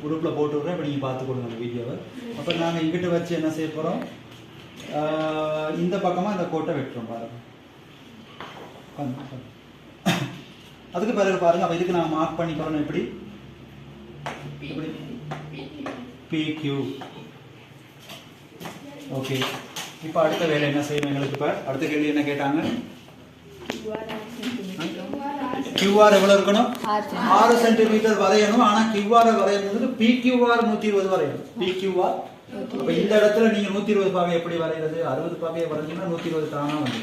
குரூப்பில் போட்டு விட்றேன். இப்போ நீங்கள் பார்த்துக்கொள்ளுங்க அந்த வீடியோவை. அப்போ நாங்கள் இங்கிட்ட வச்சு என்ன செய்ய போகிறோம், இந்த பக்கமாக இந்த கோட்டை வெட்டுறோம் பாருங்கள். அதுக்கு பிறகு பாருங்கள், அப்போ இதுக்கு நாங்கள் மார்க் பண்ணி போகிறோம். எப்படி PQ. ஓகே, இப்போ அடுத்த வேலை என்ன செய்யணும் எங்களுக்கு? இப்போ அடுத்த கேள்வி என்ன கேட்டாங்க? QR எவ்வளோ இருக்கணும்? 6 சென்டிமீட்டர் வரையணும். ஆனால் QR வரையணும் PQR 120 வரையணும். PQR இப்போ இந்த இடத்துல நீங்கள் 120 பாகை எப்படி வரைகிறது? 60 பாகையை வரைஞ்சிங்கன்னா 120 தானாக வந்து.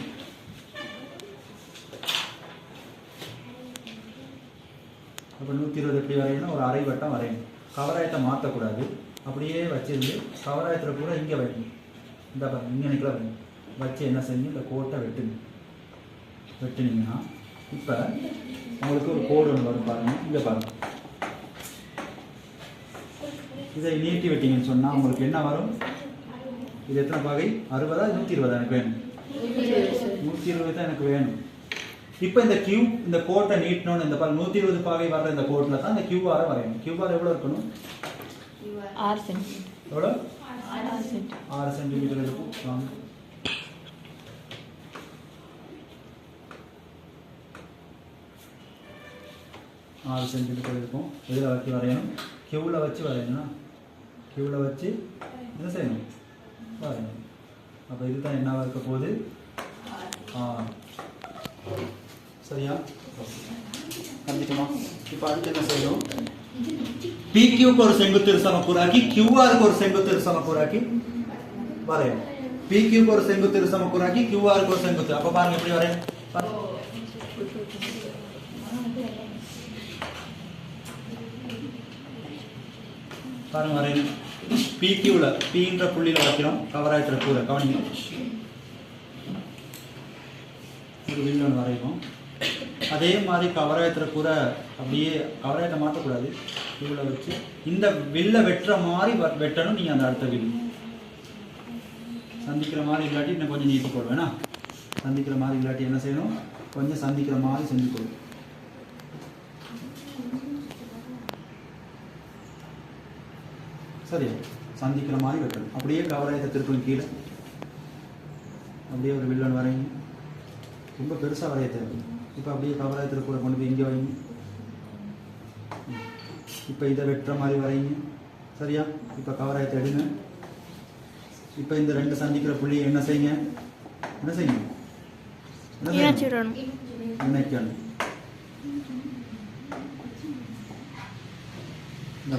அப்போ 120 எப்படி வரையணும்? ஒரு அரை வட்டம் வரையணும். கவராயத்தை மாற்றக்கூடாது, அப்படியே வச்சிருந்து கவராயத்தில் கூட இங்கே வைக்கணும். இந்த பாருங்க, இங்கே நிற்கல வைக்கணும். வச்சு என்ன செஞ்சு இந்த கோட்டை வெட்டுனீங்கன்னா இப்போ உங்களுக்கு ஒரு கோடு ஒன்று வரும் பாருங்கள். இங்கே பாருங்கள், இதை நீட்டி வெட்டிங்கன்னு சொன்னால் உங்களுக்கு என்ன வரும்? இது எத்தனை பாகை? 60 120 எனக்கு வேணும். 120 தான் எனக்கு வேணும். இப்போ இந்த இந்த கோட்டை நீட்டணும்னு இந்த 120 பாகை வர்ற இந்த கோட்டில் தான் இந்த QR வரையணும். QR எவ்வளோ இருக்கணும்? 6 சென்டிமீட்டர். எவ்வளோ? 6 சென்டிமீட்டர் இருக்கும். 6 சென்டிமீட்டர் இருக்கும். இதில் வச்சு வரையணும். கியூவில் வச்சு வரையணும்னா கியூவில் வச்சு என்ன செய்யணும்? வரையணும். அப்போ இதுதான் என்னவா இருக்க போகுது? சரியா? கண்டிப்பா. இப்போ அடுத்து என்ன செய்யணும்? PQக்கு ஒரு செங்குத்து சமக்கூறாக்கி QRக்கு ஒரு செங்குத்து சமக்கூறாக்கி வரையணும். PQக்கு ஒரு செங்குத்து சமக்கூறாக்கி QRக்கு ஒரு செங்குத்து. அப்போ பாருங்க எப்படி வரையணும். பாருங்க வரையணும். PQல Pன்ற புள்ளியில் வைக்கிறோம். கவராயத்துல கூட கவனிங்க. ஒரு வில்லன் வரைவோம். அதே மாதிரி கவராயத்தில் கூட அப்படியே கவராயத்தை மாற்றக்கூடாது. இவ்வளோ வச்சு இந்த வில்லை வெட்டுற மாதிரி வெட்டணும். நீங்கள் அந்த அடுத்த வில்லு சந்திக்கிற மாதிரி இல்லாட்டி இன்னும் கொஞ்சம் நீட்டி போடுவேன்னா, சந்திக்கிற மாதிரி இல்லாட்டி என்ன செய்யணும்? கொஞ்சம் சந்திக்கிற மாதிரி செஞ்சு போடுவோம். சரியா? சந்திக்கிற மாதிரி வெட்டணும். அப்படியே கவராயத்தை திருப்பணும் கீழே. அப்படியே ஒரு வில்லன் வரைங்க. ரொம்ப பெருசாக வரைய தேவை. இப்போ அப்படியே கவராயத்தில் கூட கொண்டு போய் இங்கே வைங்க. இப்போ இதை வெட்டுற மாதிரி வரைங்க. சரியா? இப்போ கவராயத்தை எடுங்க. இப்போ இந்த 2 சந்திக்கிற புள்ளியை என்ன செய்யுங்க? இணைக்கணும். இந்த